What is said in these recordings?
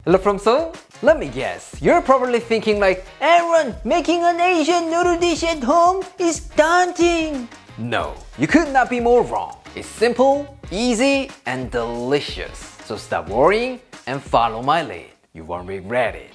Hello from Seoul? Let me guess, you're probably thinking like, Aaron, making an Asian noodle dish at home is daunting. No, you could not be more wrong. It's simple, easy, and delicious. So stop worrying and follow my lead. You won't regret it.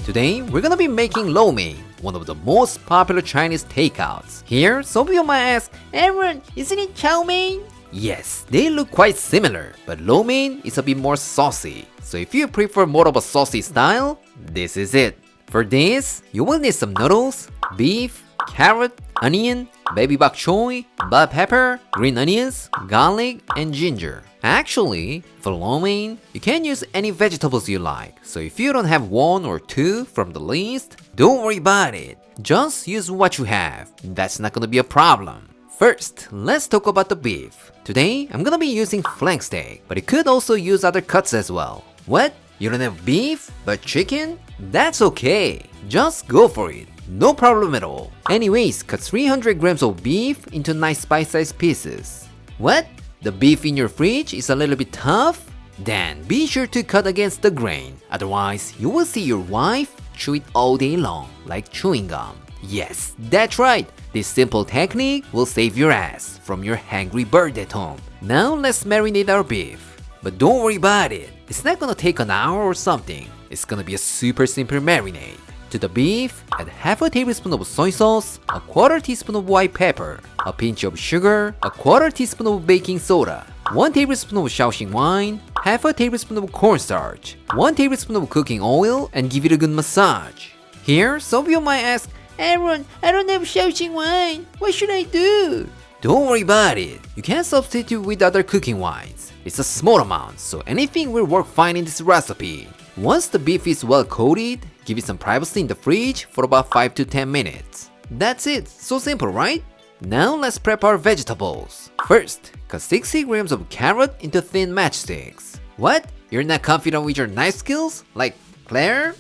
Today, we're gonna be making lo mein, one of the most popular Chinese takeouts. Here, some of you might ask, Aaron, isn't it chow mein? Yes, they look quite similar, but lo mein is a bit more saucy. So if you prefer more of a saucy style, this is it. For this, you will need some noodles, beef, carrot, onion, baby bok choy, bell pepper, green onions, garlic, and ginger. Actually, for lo mein, you can use any vegetables you like, so if you don't have one or two from the list, don't worry about it. Just use what you have. That's not gonna be a problem. First, let's talk about the beef. Today, I'm gonna be using flank steak, but you could also use other cuts as well. What? You don't have beef, but chicken? That's okay. Just go for it. No problem at all. Anyways, cut 300 grams of beef into nice bite-sized pieces. What? The beef in your fridge is a little bit tough? Then be sure to cut against the grain. Otherwise, you will see your wife chew it all day long, like chewing gum. Yes, that's right. This simple technique will save your ass from your hangry bird at home. Now let's marinate our beef. But don't worry about it. It's not gonna take an hour or something. It's gonna be a super simple marinade. To the beef, add half a tablespoon of soy sauce, a quarter teaspoon of white pepper, a pinch of sugar, a quarter teaspoon of baking soda, 1 tablespoon of Shaoxing wine, half a tablespoon of cornstarch, 1 tablespoon of cooking oil, and give it a good massage. Here, some of you might ask, Aaron, I don't have Shaoxing wine. What should I do? Don't worry about it. You can substitute with other cooking wines. It's a small amount, so anything will work fine in this recipe. Once the beef is well coated, give it some privacy in the fridge for about 5 to 10 minutes. That's it, so simple, right? Now let's prep our vegetables. First, cut 60 grams of carrot into thin matchsticks. What? You're not confident with your knife skills? Like Claire?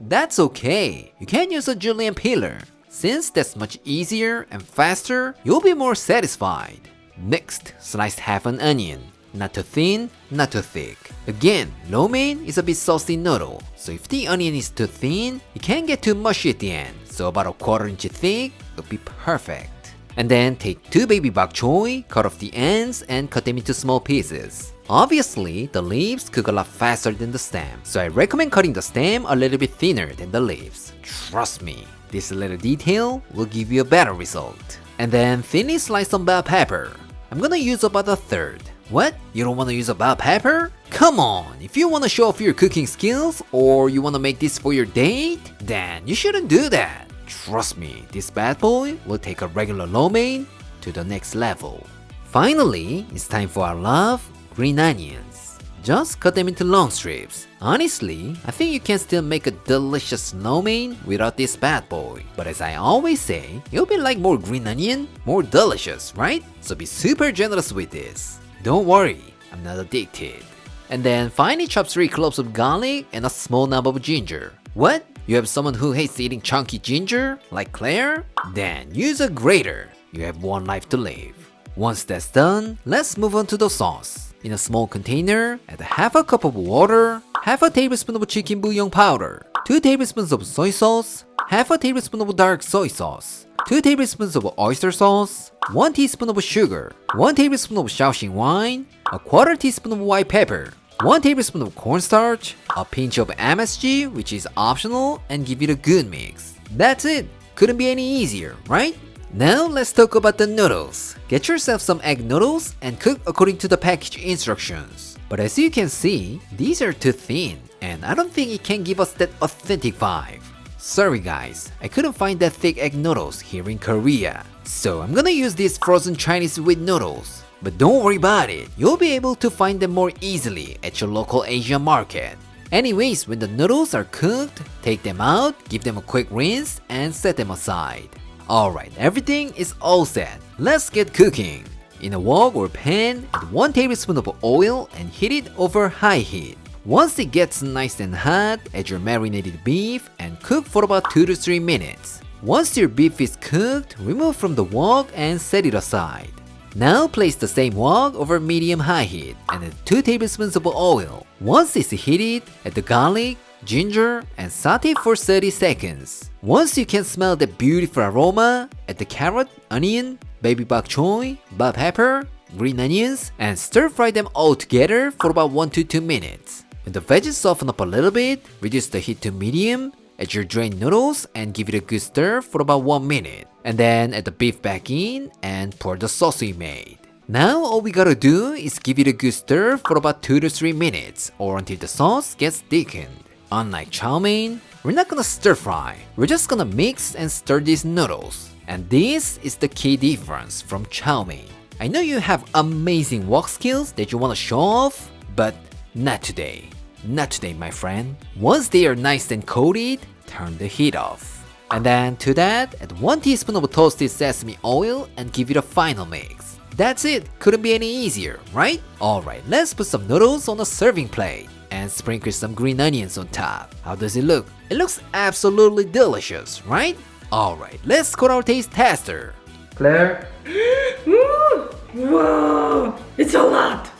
That's okay, you can use a julienne peeler. Since that's much easier and faster, you'll be more satisfied. Next, slice half an onion. Not too thin, not too thick. Again, lo mein is a bit saucy noodle, so if the onion is too thin, it can get too mushy at the end, so about a quarter inch thick would be perfect. And then take 2 baby bok choy, cut off the ends and cut them into small pieces. Obviously, the leaves cook a lot faster than the stem, so I recommend cutting the stem a little bit thinner than the leaves. Trust me, this little detail will give you a better result. And then thinly slice some bell pepper. I'm gonna use about a third. What? You don't wanna use a bell pepper? Come on, if you wanna show off your cooking skills or you wanna make this for your date, then you shouldn't do that. Trust me, this bad boy will take a regular lo mein to the next level. Finally, it's time for our love, green onions. Just cut them into long strips. Honestly, I think you can still make a delicious lo mein without this bad boy. But as I always say, you'll be like more green onion, more delicious, right? So be super generous with this. Don't worry, I'm not addicted. And then finally chop 3 cloves of garlic and a small knob of ginger. What? You have someone who hates eating chunky ginger? Like Claire? Then use a grater. You have one life to live. Once that's done, let's move on to the sauce. In a small container, add half a cup of water, half a tablespoon of chicken bouillon powder, 2 tablespoons of soy sauce, half a tablespoon of dark soy sauce, 2 tablespoons of oyster sauce, 1 teaspoon of sugar, 1 tablespoon of Shaoxing wine, a quarter teaspoon of white pepper, 1 tablespoon of cornstarch, a pinch of MSG, which is optional, and give it a good mix. That's it! Couldn't be any easier, right? Now let's talk about the noodles. Get yourself some egg noodles and cook according to the package instructions. But as you can see, these are too thin, and I don't think it can give us that authentic vibe. Sorry guys, I couldn't find that thick egg noodles here in Korea. So I'm gonna use these frozen Chinese wheat noodles. But don't worry about it, you'll be able to find them more easily at your local Asian market. Anyways, when the noodles are cooked, take them out, give them a quick rinse, and set them aside. Alright, everything is all set. Let's get cooking. In a wok or pan, add 1 tablespoon of oil and heat it over high heat. Once it gets nice and hot, add your marinated beef and cook for about 2 to 3 minutes. Once your beef is cooked, remove from the wok and set it aside. Now place the same wok over medium-high heat and add 2 tablespoons of oil. Once it's heated, add the garlic, ginger, and saute for 30 seconds. Once you can smell the beautiful aroma, add the carrot, onion, baby bok choy, bell pepper, green onions, and stir fry them all together for about 1 to 2 minutes. When the veggies soften up a little bit, reduce the heat to medium, add your drained noodles and give it a good stir for about 1 minute. And then add the beef back in and pour the sauce we made. Now all we gotta do is give it a good stir for about 2 to 3 minutes or until the sauce gets thickened. Unlike chow mein, we're not gonna stir fry. We're just gonna mix and stir these noodles. And this is the key difference from chow mein. I know you have amazing wok skills that you wanna show off, but not today. Not today, my friend. Once they are nice and coated, turn the heat off. And then to that, add 1 teaspoon of toasted sesame oil and give it a final mix. That's it, couldn't be any easier, right? Alright, let's put some noodles on a serving plate and sprinkle some green onions on top. How does it look? It looks absolutely delicious, right? Alright, let's call our taste tester. Claire? Whoa, it's a lot.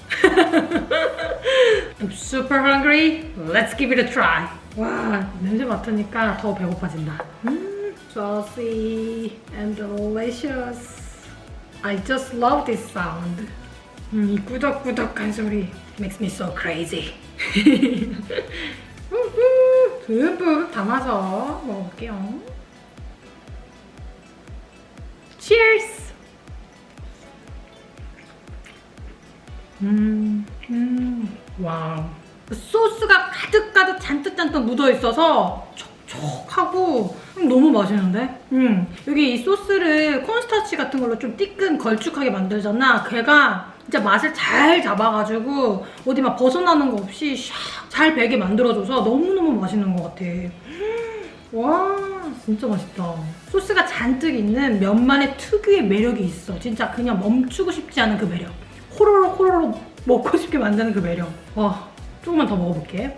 I'm super hungry. Let's give it a try. 와, 냄새 맡으니까 더 배고파진다. Saucy and delicious. I just love this sound. 이 꾸덕꾸덕한 소리 makes me so crazy. 듬뿍 담아서 먹을게요. Cheers! 와우. 소스가 가득가득 잔뜩 묻어있어서 촉촉하고 너무 맛있는데? 여기 이 소스를 콘스타치 같은 걸로 좀 띠끈 걸쭉하게 만들잖아. 걔가 진짜 맛을 잘 잡아가지고 어디 막 벗어나는 거 없이 잘 배게 만들어줘서 너무너무 맛있는 것 같아. 와, 진짜 맛있다. 소스가 잔뜩 있는 면만의 특유의 매력이 있어. 진짜 그냥 멈추고 싶지 않은 그 매력. 호로록 먹고 싶게 만드는 그 매력. 와, 조금만 더 먹어볼게.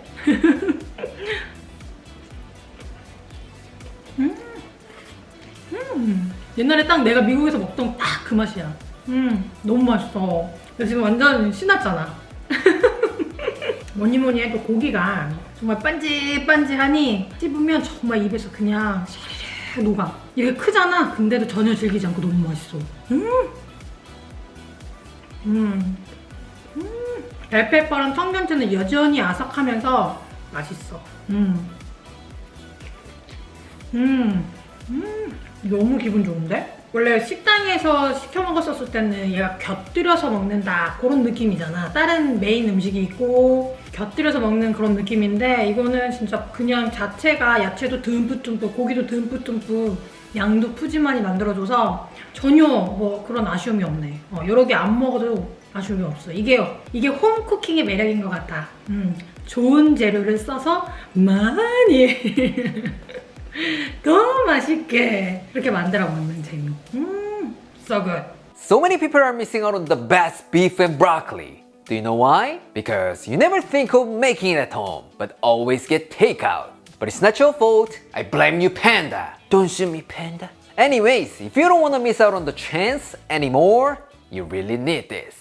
옛날에 딱 내가 미국에서 먹던 딱 그 맛이야. 너무 맛있어. 나 지금 완전 신났잖아. 뭐니 해도 고기가 정말 반질반질하니 씹으면 정말 입에서 그냥 샤르르 녹아. 이게 크잖아. 근데도 전혀 질기지 않고 너무 맛있어. 벨페퍼랑 청경채는 여전히 아삭하면서 맛있어. 너무 기분 좋은데? 원래 식당에서 시켜 먹었었을 때는 얘가 곁들여서 먹는다 그런 느낌이잖아. 다른 메인 음식이 있고 곁들여서 먹는 그런 느낌인데 이거는 진짜 그냥 자체가 야채도 듬뿍듬뿍 고기도 듬뿍듬뿍 양도 푸짐하니 만들어줘서 전혀 뭐 그런 아쉬움이 없네. 여러 개 안 먹어도 아쉬움이 없어. 이게 홈쿠킹의 매력인 것 같아. 좋은 재료를 써서 많이 더 맛있게 이렇게 만들어 먹는 재미. So good. So many people are missing out on the best beef and broccoli. Do you know why? Because you never think of making it at home, but always get takeout. But it's not your fault. I blame you, Panda. Don't sue me, Panda. Anyways, if you don't want to miss out on the chance anymore, you really need this.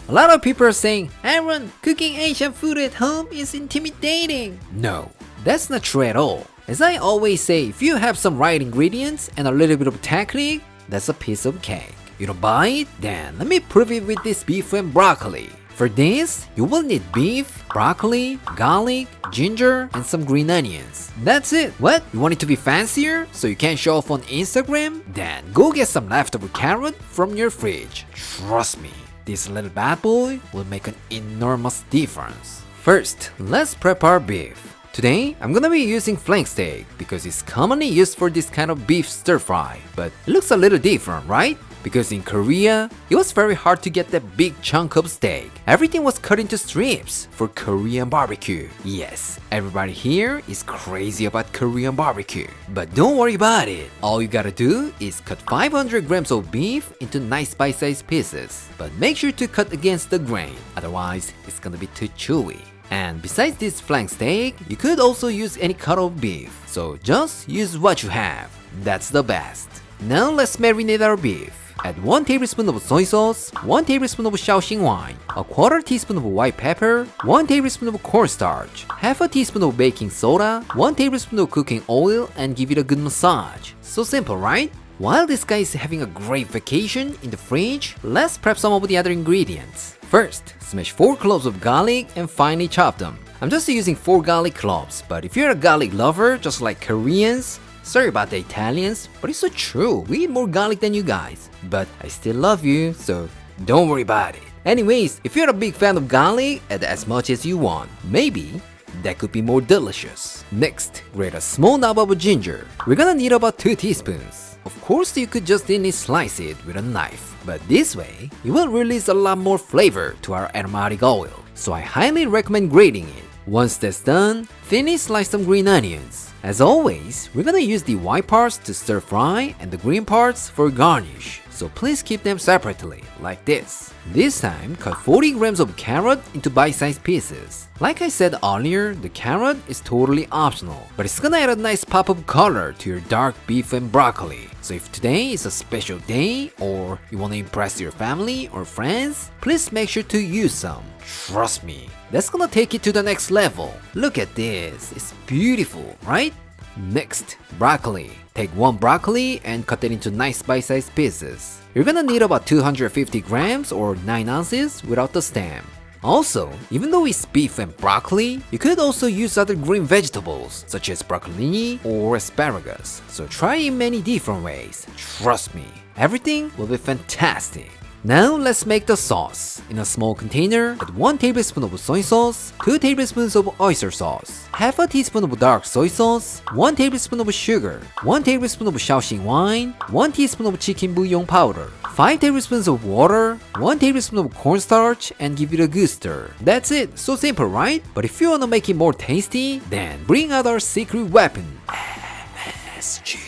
A lot of people are saying, Aaron, cooking Asian food at home is intimidating. No, that's not true at all. As I always say, if you have some right ingredients and a little bit of technique, that's a piece of cake. You don't buy it? Then let me prove it with this beef and broccoli. For this, you will need beef, broccoli, garlic, ginger, and some green onions. That's it. What? You want it to be fancier? So you can show off on Instagram? Then go get some leftover carrot from your fridge. Trust me, this little bad boy will make an enormous difference. First, let's prep our beef. Today, I'm gonna be using flank steak because it's commonly used for this kind of beef stir fry, but it looks a little different, right? Because in Korea, it was very hard to get that big chunk of steak. Everything was cut into strips for Korean barbecue. Yes, everybody here is crazy about Korean barbecue. But don't worry about it. All you gotta do is cut 500 grams of beef into nice bite-sized pieces. But make sure to cut against the grain, otherwise it's gonna be too chewy. And besides this flank steak, you could also use any cut of beef. So just use what you have. That's the best. Now let's marinate our beef. Add 1 tablespoon of soy sauce, 1 tablespoon of Shaoxing wine, a quarter teaspoon of white pepper, 1 tablespoon of cornstarch, half a teaspoon of baking soda, 1 tablespoon of cooking oil, and give it a good massage. So simple, right? While this guy is having a great vacation in the fridge, let's prep some of the other ingredients. First, smash 4 cloves of garlic and finely chop them. I'm just using 4 garlic cloves, but if you're a garlic lover just like Koreans, sorry about the Italians, but it's so true, we eat more garlic than you guys. But I still love you, so don't worry about it. Anyways, if you're a big fan of garlic, add as much as you want. Maybe that could be more delicious. Next, grate a small knob of ginger. We're gonna need about 2 teaspoons. Of course, you could just thinly slice it with a knife, but this way, it will release a lot more flavor to our aromatic oil. So I highly recommend grating it. Once that's done, thinly slice some green onions. As always, we're gonna use the white parts to stir fry and the green parts for garnish. So please keep them separately, like this. This time, cut 40 grams of carrot into bite-sized pieces. Like I said earlier, the carrot is totally optional, but it's gonna add a nice pop of color to your dark beef and broccoli. So if today is a special day, or you wanna impress your family or friends, please make sure to use some. Trust me, that's gonna take it to the next level. Look at this, it's beautiful, right? Next, broccoli. Take 1 broccoli and cut it into nice bite-sized pieces. You're gonna need about 250 grams or 9 ounces without the stem. Also, even though it's beef and broccoli, you could also use other green vegetables such as broccoli or asparagus. So try in many different ways. Trust me, everything will be fantastic. Now let's make the sauce. In a small container, add 1 tablespoon of soy sauce, 2 tablespoons of oyster sauce, half a teaspoon of dark soy sauce, 1 tablespoon of sugar, 1 tablespoon of Shaoxing wine, 1 teaspoon of chicken bouillon powder, 5 tablespoons of water, 1 tablespoon of cornstarch, and give it a good stir. That's it, so simple, right? But if you wanna make it more tasty, then bring out our secret weapon, MSG,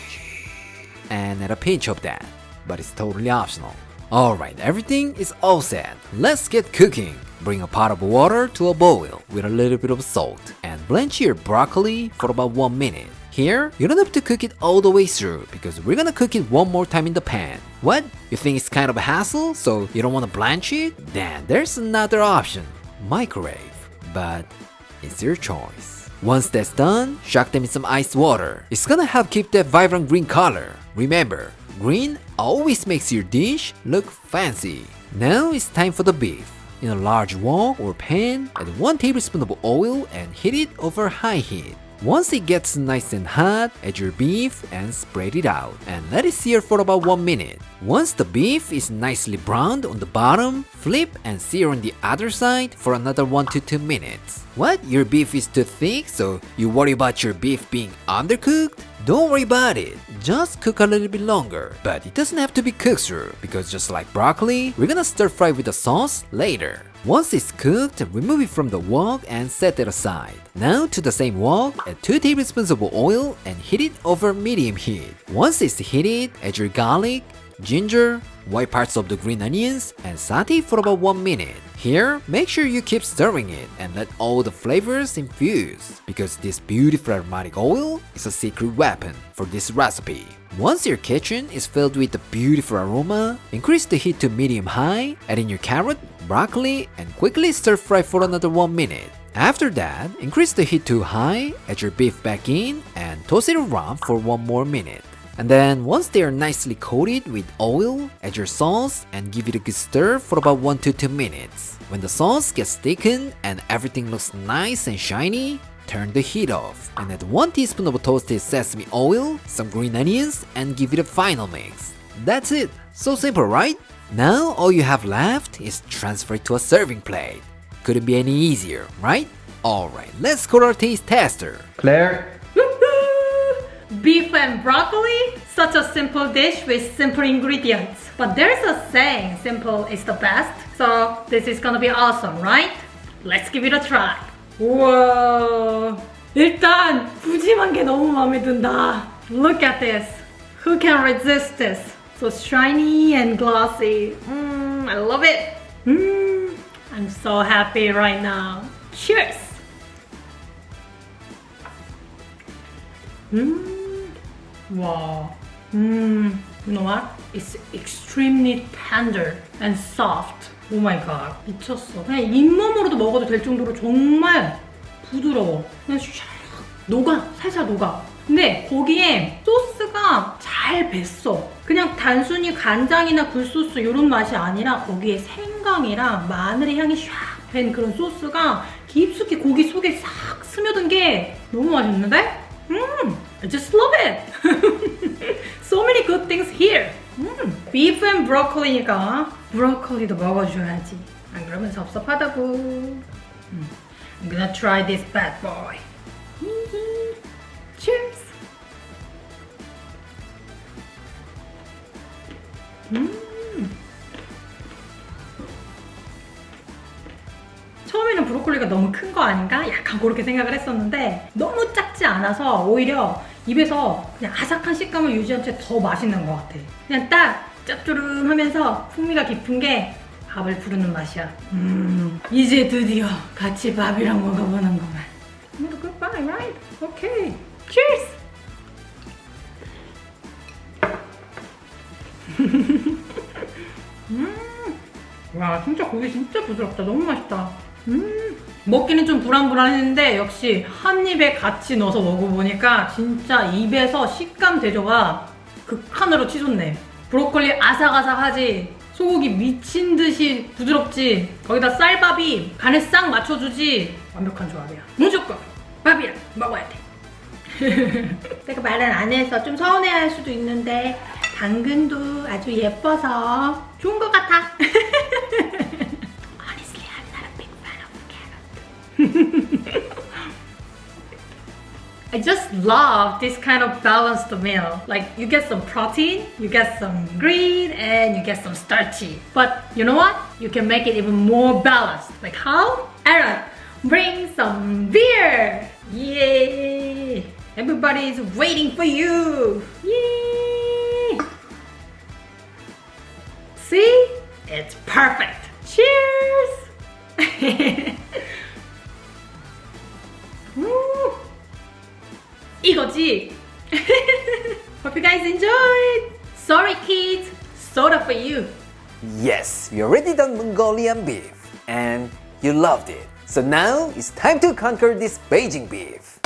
and add a pinch of that, but it's totally optional. Alright, everything is all set. Let's get cooking. Bring a pot of water to a boil with a little bit of salt and blanch your broccoli for about 1 minute. Here, you don't have to cook it all the way through because we're gonna cook it one more time in the pan. What? You think it's kind of a hassle, so you don't wanna blanch it? Then there's another option, microwave. But it's your choice. Once that's done, shock them in some ice water. It's gonna help keep that vibrant green color. Remember, green always makes your dish look fancy. Now it's time for the beef. In a large wok or pan, add 1 tablespoon of oil and heat it over high heat. Once it gets nice and hot, add your beef and spread it out and let it sear for about 1 minute. Once the beef is nicely browned on the bottom, flip and sear on the other side for another 1 to 2 minutes. What? Your beef is too thick, so you worry about your beef being undercooked? Don't worry about it, just cook a little bit longer. But it doesn't have to be cooked through, because just like broccoli, we're gonna stir fry with the sauce later. Once it's cooked, remove it from the wok and set it aside. Now to the same wok, add 2 tablespoons of oil and heat it over medium heat. Once it's heated, add your garlic, ginger, white parts of the green onions, and saute for about 1 minute. Here, make sure you keep stirring it and let all the flavors infuse, because this beautiful aromatic oil is a secret weapon for this recipe. Once your kitchen is filled with the beautiful aroma, increase the heat to medium-high, add in your carrot, broccoli, and quickly stir fry for another 1 minute. After that, increase the heat to high, add your beef back in, and toss it around for 1 more minute. And then once they are nicely coated with oil, add your sauce and give it a good stir for about 1 to 2 minutes. When the sauce gets thickened and everything looks nice and shiny, turn the heat off and add 1 teaspoon of toasted sesame oil, some green onions, and give it a final mix. That's it. So simple, right? Now all you have left is transfer it to a serving plate. Couldn't be any easier, right? Alright, let's go to our taste tester. Claire? Beef and broccoli? Such a simple dish with simple ingredients. But there's a saying, simple is the best. So this is gonna be awesome, right? Let's give it a try. 우와, 일단 푸짐한 게 너무 마음에 든다. Look at this. Who can resist this? So shiny and glossy. I love it. I'm so happy right now. Cheers. Wow. You know what? It's extremely tender and soft. Oh my god. 미쳤어. 그냥 잇몸으로도 먹어도 될 정도로 정말 부드러워. 그냥 샥 녹아. 살살 녹아. 근데 거기에 소스가 잘 뱄어. 그냥 단순히 간장이나 굴소스 이런 맛이 아니라 거기에 생강이랑 마늘의 향이 샥 밴 그런 소스가 깊숙이 고기 속에 싹 스며든 게 너무 맛있는데? I just love it! So many good things here! Beef and broccoli니까 브로콜리도 먹어줘야지. 안 그러면 섭섭하다고. I'm gonna try this bad boy. Cheers! 처음에는 브로콜리가 너무 큰 거 아닌가? 약간 그렇게 생각을 했었는데 너무 작지 않아서 오히려 입에서 그냥 아삭한 식감을 유지한 채 더 맛있는 것 같아. 그냥 딱 짭조름하면서 풍미가 깊은 게 밥을 부르는 맛이야. 이제 드디어 같이 밥이랑 먹어보는구만. Goodbye, right? Okay. Cheers! 와, 진짜 고기 진짜 부드럽다. 너무 맛있다. 먹기는 좀 불안불안했는데 역시 한 입에 같이 넣어서 먹어보니까 진짜 입에서 식감 대조가 극한으로 치솟네. 브로콜리 아삭아삭하지, 소고기 미친듯이 부드럽지, 거기다 쌀밥이 간에 싹 맞춰주지. 완벽한 조합이야. 무조건 밥이랑 먹어야 돼. 내가 말은 안 해서 좀 서운해할 수도 있는데 당근도 아주 예뻐서 좋은 것 같아. Honestly, I'm not a big fan of carrot. I just love this kind of balanced meal. Like you get some protein, you get some green, and you get some starchy. But you know what? You can make it even more balanced. Like how? Aaron, bring some beer! Yay! Everybody is waiting for you! Yay! See? It's perfect! Cheers! 이거지? Hope you guys enjoyed! Sorry kids, soda for you! Yes, you already done Mongolian beef and you loved it. So now it's time to conquer this Beijing beef.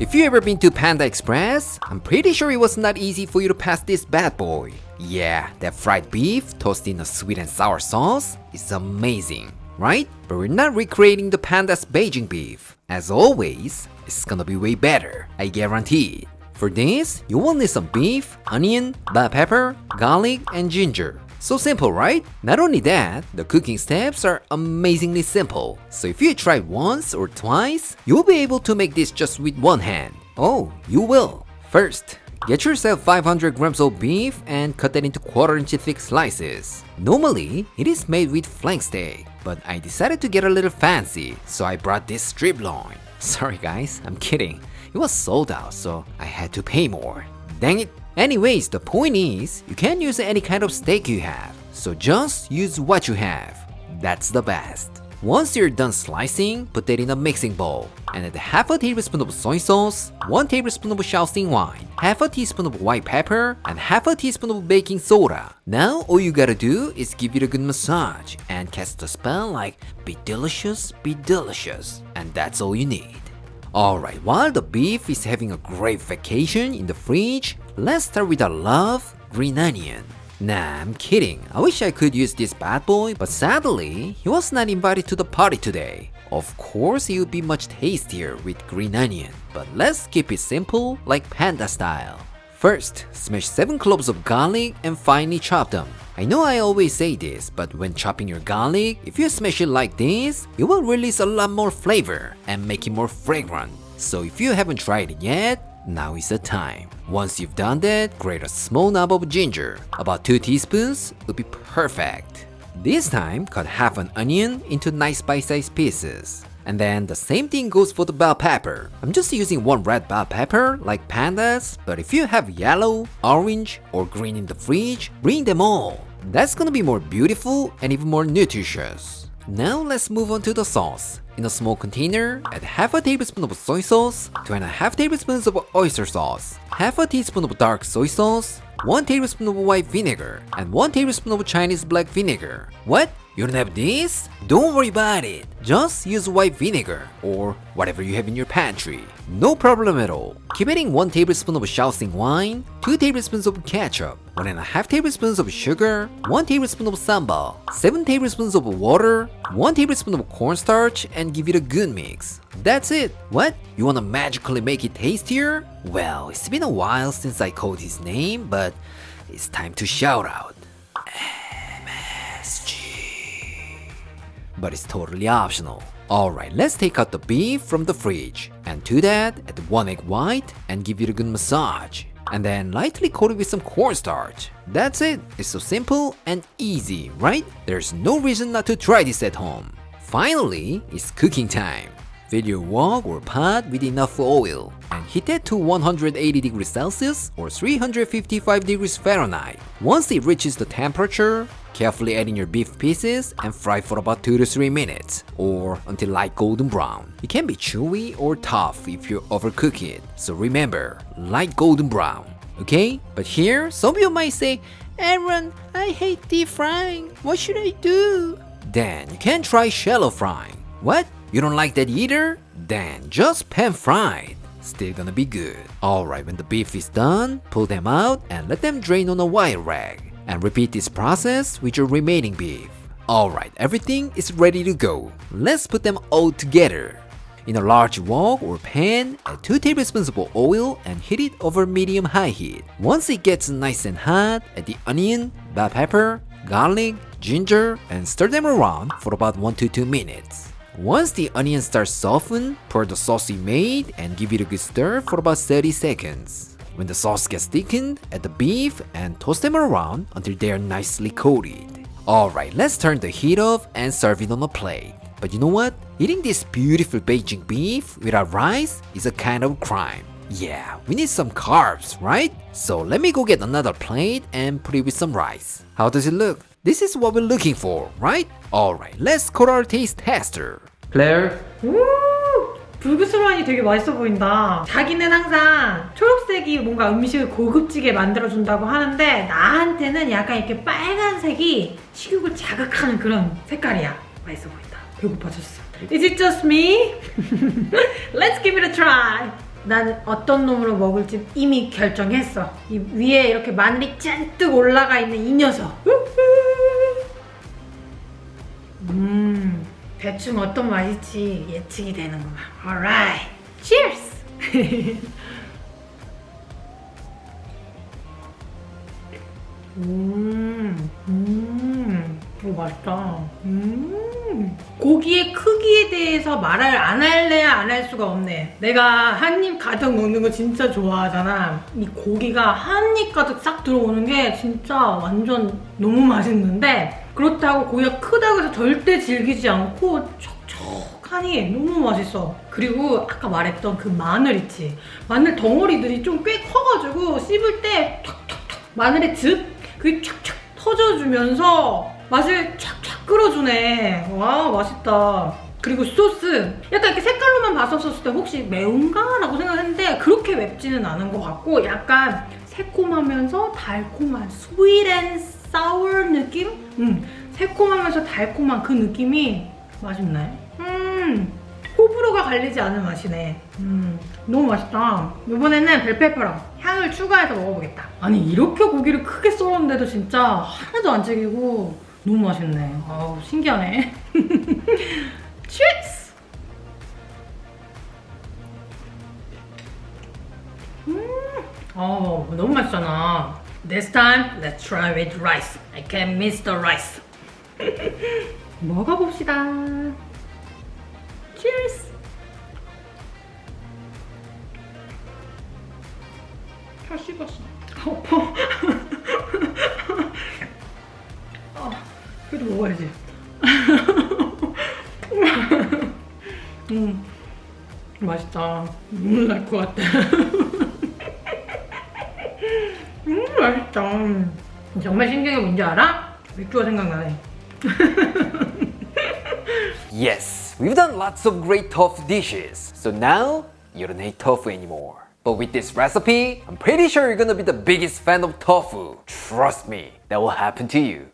If you ever been to Panda Express, I'm pretty sure it was not easy for you to pass this bad boy. Yeah, that fried beef toasted in a sweet and sour sauce is amazing, right? But we're not recreating the Panda's Beijing beef. As always, it's gonna be way better, I guarantee it. For this, you will need some beef, onion, black pepper, garlic, and ginger. So simple, right? Not only that, the cooking steps are amazingly simple. So if you try once or twice, you'll be able to make this just with one hand. Oh, you will. First, get yourself 500 grams of beef and cut that into quarter-inch thick slices. Normally, it is made with flank steak, but I decided to get a little fancy, so I brought this strip loin. Sorry guys, I'm kidding. It was sold out, so I had to pay more. Dang it. Anyways, the point is, you can use any kind of steak you have, so just use what you have. That's the best. Once you're done slicing, put that in a mixing bowl and add half a tablespoon of soy sauce, 1 tablespoon of Shaoxing wine, half a teaspoon of white pepper, and half a teaspoon of baking soda. Now all you gotta do is give it a good massage and cast a spell like be delicious, and that's all you need. Alright, while the beef is having a great vacation in the fridge, let's start with our love, green onion. Nah, I'm kidding. I wish I could use this bad boy, but sadly, he was not invited to the party today. Of course, it would be much tastier with green onion, but let's keep it simple like panda style. First, smash 7 cloves of garlic and finely chop them. I know I always say this, but when chopping your garlic, if you smash it like this, it will release a lot more flavor and make it more fragrant. So if you haven't tried it yet, now is the time. Once you've done that, grate a small knob of ginger. About 2 teaspoons would be perfect. This time, cut half an onion into nice bite-sized pieces. And then the same thing goes for the bell pepper. I'm just using 1 red bell pepper like pandas, but if you have yellow, orange, or green in the fridge, bring them all. That's gonna be more beautiful and even more nutritious. Now let's move on to the sauce. In a small container, add half a tablespoon of soy sauce, 2.5 tablespoons of oyster sauce, half a teaspoon of dark soy sauce, 1 tablespoon of white vinegar, and 1 tablespoon of Chinese black vinegar. What? You don't have this? Don't worry about it. Just use white vinegar or whatever you have in your pantry. No problem at all. Keep adding 1 tablespoon of Shaoxing wine, 2 tablespoons of ketchup, 1.5 tablespoons of sugar, 1 tablespoon of sambal, 7 tablespoons of water, 1 tablespoon of cornstarch, and give it a good mix. That's it. What? You wanna magically make it tastier? Well, it's been a while since I called his name, but it's time to shout out. But it's totally optional. Alright, let's take out the beef from the fridge. And to that, add 1 egg white and give it a good massage. And then lightly coat it with some cornstarch. That's it. It's so simple and easy, right? There's no reason not to try this at home. Finally, it's cooking time. Fill your wok or pot with enough oil and heat it to 180 degrees Celsius or 355 degrees Fahrenheit. Once it reaches the temperature, carefully add in your beef pieces and fry for about 2 to 3 minutes or until light golden brown. It can be chewy or tough if you overcook it, so remember, light golden brown, okay? But here, some of you might say, Aaron, I hate deep frying, what should I do? Then you can try shallow frying. What? You don't like that either? Then just pan fry it. Still gonna be good. Alright, when the beef is done, pull them out and let them drain on a wire rag. And repeat this process with your remaining beef. Alright, everything is ready to go. Let's put them all together. In a large wok or pan, add 2 tablespoons of oil and heat it over medium-high heat. Once it gets nice and hot, add the onion, bell pepper, garlic, ginger, and stir them around for about 1 to 2 minutes. Once the onion starts soften, pour the sauce you made and give it a good stir for about 30 seconds. When the sauce gets thickened, add the beef and toss them around until they are nicely coated. Alright, let's turn the heat off and serve it on a plate. But you know what? Eating this beautiful Beijing beef without rice is a kind of crime. Yeah, we need some carbs, right? So let me go get another plate and put it with some rice. How does it look? This is what we're looking for, right? Alright, let's call our taste tester. Claire? 불그스러니 되게 맛있어 보인다. 자기는 항상 초록색이 뭔가 음식을 고급지게 만들어준다고 하는데 나한테는 약간 이렇게 빨간색이 식욕을 자극하는 그런 색깔이야. 맛있어 보인다. 배고파졌어. Is it just me? Let's give it a try. 난 어떤 놈으로 먹을지 이미 결정했어. 이 위에 이렇게 마늘이 잔뜩 올라가 있는 이 녀석. 대충 어떤 맛일지 예측이 되는구만. Alright, cheers! 오, 맛있다. 고기의 크기에 대해서 말을 안 할래야 안 할 수가 없네. 내가 한 입 가득 먹는 거 진짜 좋아하잖아. 이 고기가 한 입 가득 싹 들어오는 게 진짜 완전 너무 맛있는데 그렇다고 고기가 크다고 해서 절대 질기지 않고 촉촉하니 너무 맛있어. 그리고 아까 말했던 그 마늘 있지? 마늘 덩어리들이 좀 꽤 커가지고 씹을 때 톡톡톡 마늘의 즙? 그게 촥촥 터져주면서 맛을 촥촥 끌어주네. 와, 맛있다. 그리고 소스 약간 이렇게 색깔로만 봤었을 때 혹시 매운가? 라고 생각했는데 그렇게 맵지는 않은 것 같고 약간 새콤하면서 달콤한 sweet and sour 느낌? 새콤하면서 달콤한 그 느낌이 맛있네. 호불호가 갈리지 않은 맛이네. 너무 맛있다. 이번에는 벨페퍼랑 향을 추가해서 먹어보겠다. 아니 이렇게 고기를 크게 썰었는데도 진짜 하나도 안 질기고 너무 맛있네. 아우 신기하네. 치즈! 너무 맛있잖아. This time, let's try with rice. I can't miss the rice. 먹어봅시다. Cheers! 다 씹었어. 아파. 그래도 먹어야지. 맛있다. 눈물 날 것 같아. 맛있다. 정말 신기한 게 뭔지 알아? 맥주가 생각나네. Yes, we've done lots of great tofu dishes, so now you don't hate tofu anymore. But with this recipe, I'm pretty sure you're gonna be the biggest fan of tofu. Trust me, that will happen to you.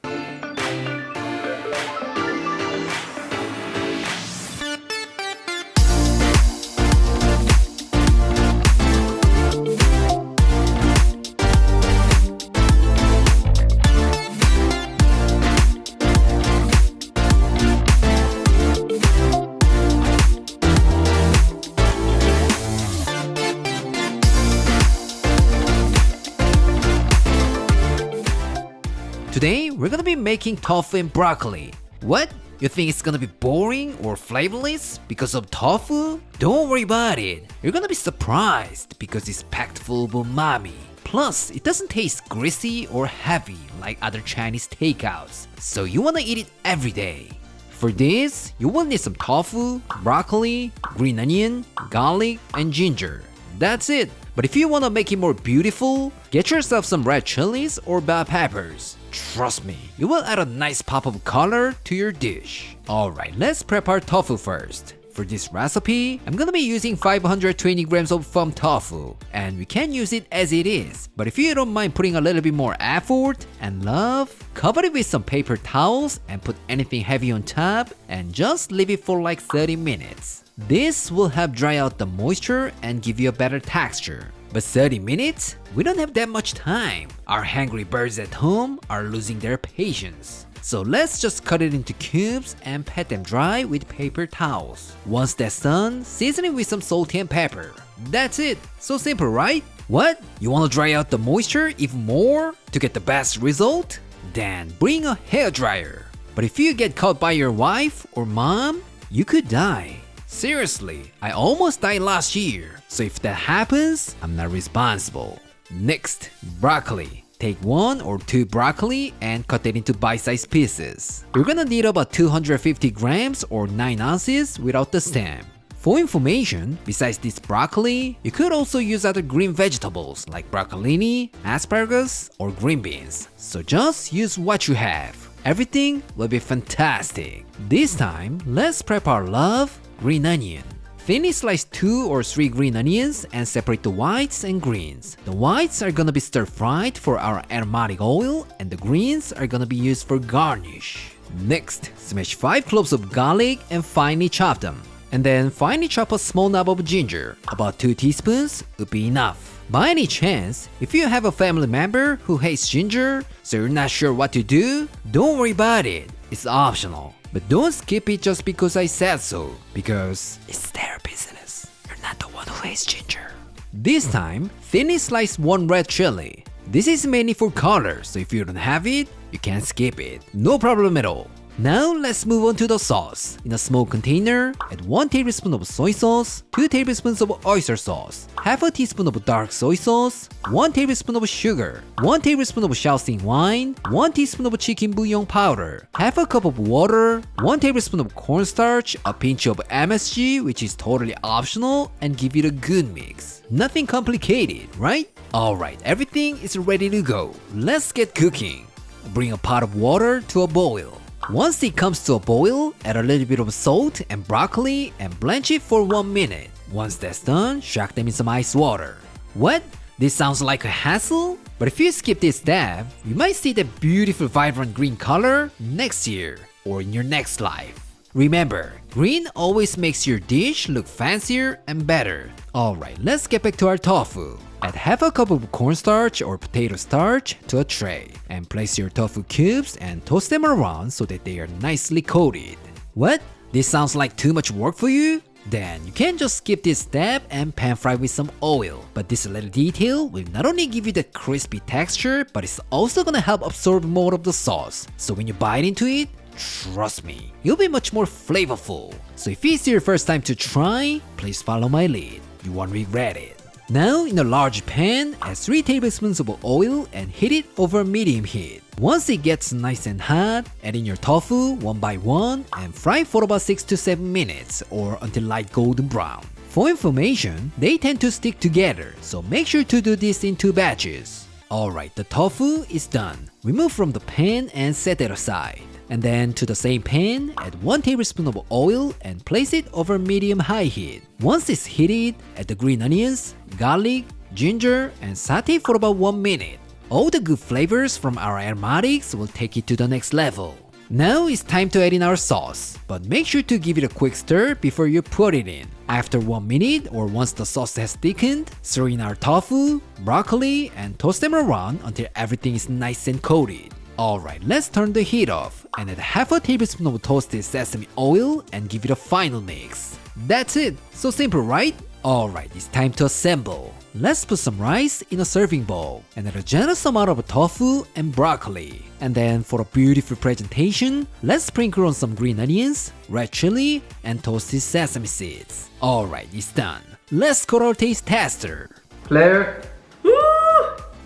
Today, we're gonna be making tofu and broccoli. What? You think it's gonna be boring or flavorless because of tofu? Don't worry about it. You're gonna be surprised because it's packed full of umami. Plus, it doesn't taste greasy or heavy like other Chinese takeouts, so you wanna eat it every day. For this, you will need some tofu, broccoli, green onion, garlic, and ginger. That's it. But if you wanna make it more beautiful, get yourself some red chilies or bell peppers. Trust me, you will add a nice pop of color to your dish. Alright, let's prep our tofu first. For this recipe, I'm gonna be using 520 grams of foam tofu, and we can use it as it is. But if you don't mind putting a little bit more effort and love, cover it with some paper towels and put anything heavy on top and just leave it for like 30 minutes. This will help dry out the moisture and give you a better texture. But 30 minutes? We don't have that much time. Our hungry birds at home are losing their patience. So let's just cut it into cubes and pat them dry with paper towels. Once that's done, season it with some salt and pepper. That's it. So simple, right? What? You want to dry out the moisture even more to get the best result? Then bring a hairdryer. But if you get caught by your wife or mom, you could die. Seriously, I almost died last year, so if that happens, I'm not responsible. Next, broccoli. Take 1 or 2 broccoli and cut it into bite-sized pieces. You're gonna need about 250 grams or 9 ounces without the stem. For information, besides this broccoli, you could also use other green vegetables like broccolini, asparagus, or green beans. So just use what you have. Everything will be fantastic. This time, let's prep our love, green onion. Thinly slice 2 or 3 green onions and separate the whites and greens. The whites are gonna be stir-fried for our aromatic oil and the greens are gonna be used for garnish. Next, smash 5 cloves of garlic and finely chop them. And then finely chop a small knob of ginger. About 2 teaspoons would be enough. By any chance, if you have a family member who hates ginger, so you're not sure what to do, don't worry about it. It's optional. But don't skip it just because I said so, because it's their business. You're not the one who hates ginger. This time, thinly slice 1 red chili. This is mainly for color, so if you don't have it, you can skip it. No problem at all. Now let's move on to the sauce. In a small container, add 1 tablespoon of soy sauce, 2 tablespoons of oyster sauce, half a teaspoon of dark soy sauce, 1 tablespoon of sugar, 1 tablespoon of Shaoxing wine, 1 teaspoon of chicken bouillon powder, half a cup of water, 1 tablespoon of cornstarch, a pinch of MSG, which is totally optional, and give it a good mix. Nothing complicated, right? Alright, everything is ready to go. Let's get cooking. Bring a pot of water to a boil. Once it comes to a boil, add a little bit of salt and broccoli and blanch it for 1 minute. Once that's done, shock them in some ice water. What? This sounds like a hassle? But if you skip this step, you might see that beautiful vibrant green color next year or in your next life. Remember, green always makes your dish look fancier and better. Alright, let's get back to our tofu. Add half a cup of cornstarch or potato starch to a tray and place your tofu cubes and toast them around so that they are nicely coated. What? This sounds like too much work for you? Then you can just skip this step and pan fry with some oil. But this little detail will not only give you that crispy texture, but it's also gonna help absorb more of the sauce. So when you bite into it, trust me, you'll be much more flavorful. So if it's your first time to try, please follow my lead. You won't regret it. Now in a large pan, add 3 tablespoons of oil and heat it over medium heat. Once it gets nice and hot, add in your tofu one by one and fry for about 6 to 7 minutes or until light golden brown. For information, they tend to stick together, so make sure to do this in 2 batches. Alright, the tofu is done. Remove from the pan and set it aside. And then to the same pan, add 1 tablespoon of oil and place it over medium-high heat. Once it's heated, add the green onions, garlic, ginger, and saute for about 1 minute. All the good flavors from our aromatics will take it to the next level. Now it's time to add in our sauce, but make sure to give it a quick stir before you put it in. After 1 minute or once the sauce has thickened, stir in our tofu, broccoli, and toast them around until everything is nice and coated. Alright, let's turn the heat off and add half a tablespoon of toasted sesame oil and give it a final mix. That's it! So simple, right? Alright, it's time to assemble. Let's put some rice in a serving bowl and add a generous amount of tofu and broccoli. And then for a beautiful presentation, let's sprinkle on some green onions, red chili, and toasted sesame seeds. Alright, it's done. Let's go to our taste tester. Claire? Woo!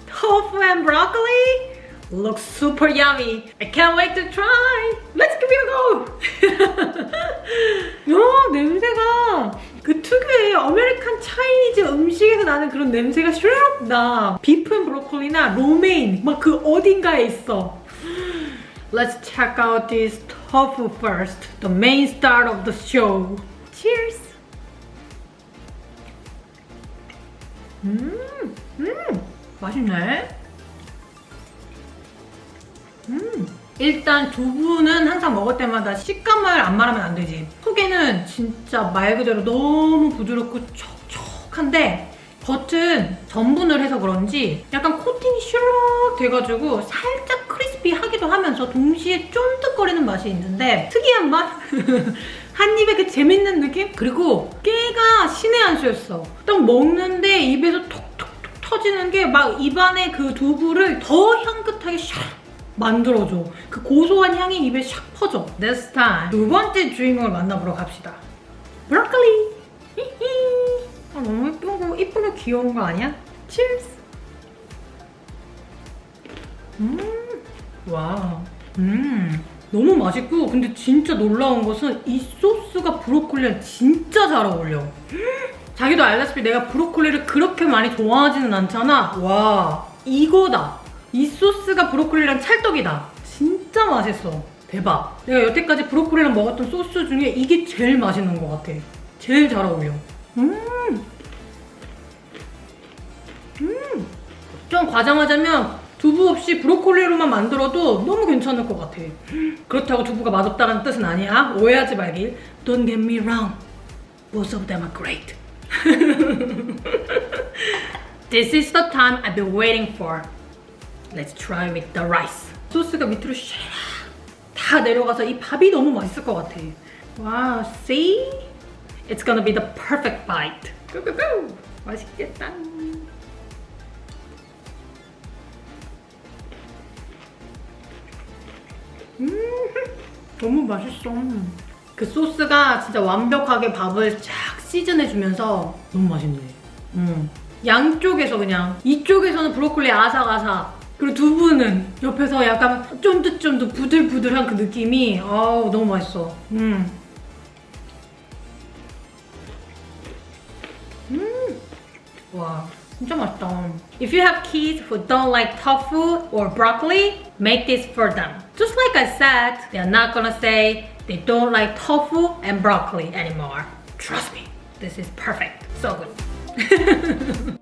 Tofu and broccoli? Looks super yummy. I can't wait to try. Let's give it a go. 냄새가 그 특유의 아메리칸 차이니즈 음식에서 나는 그런 냄새가 슈르륵 나. 비프 앤 브로콜리나 로메인 막 그 어딘가에 있어. Let's check out this tofu first. The main star of the show. Cheers. 맛있네. 일단 두부는 항상 먹을 때마다 식감을 안 말하면 안 되지. 속에는 진짜 말 그대로 너무 부드럽고 촉촉한데 겉은 전분을 해서 그런지 약간 코팅이 슈르륵 돼가지고 살짝 크리스피하기도 하면서 동시에 쫀득거리는 맛이 있는데 특이한 맛? 한 입에 그 재밌는 느낌? 그리고 깨가 신의 한 수였어. 딱 먹는데 입에서 톡톡톡 터지는 게 막 입안에 그 두부를 더 향긋하게 샥 만들어줘. 그 고소한 향이 입에 샥 퍼져. This time 2번째 주인공을 만나보러 갑시다. 브로콜리. 아, 너무 이쁘고 귀여운 거 아니야? Cheers. 와. 너무 맛있고 근데 진짜 놀라운 것은 이 소스가 브로콜리랑 진짜 잘 어울려. 자기도 알다시피 내가 브로콜리를 그렇게 많이 좋아하지는 않잖아. 와, 이거다. 이 소스가 브로콜리랑 찰떡이다. 진짜 맛있어. 대박. 내가 여태까지 브로콜리랑 먹었던 소스 중에 이게 제일 맛있는 것 같아. 제일 잘 어울려. 좀 과장하자면 두부 없이 브로콜리로만 만들어도 너무 괜찮을 것 같아. 그렇다고 두부가 맛없다는 뜻은 아니야. 오해하지 말길. Don't get me wrong. Both of them are great. This is the time I've been waiting for. Let's try with the rice. 소스가 밑으로 샥 다 내려가서 이 밥이 너무 맛있을 것 같아. 와, see? It's gonna be the perfect bite. 고고고! 맛있겠다. 너무 맛있어. 그 소스가 진짜 완벽하게 밥을 쫙 시즌해주면서 너무 맛있네. 양쪽에서 그냥 이쪽에서는 브로콜리 아삭아삭 그리고 두부는 옆에서 약간 쫀득쫀득 부들부들한 그 느낌이 아우 너무 맛있어. 와 진짜 맛있다. If you have kids who don't like tofu or broccoli, make this for them. Just like I said, they're not gonna say they don't like tofu and broccoli anymore. Trust me, this is perfect. So good.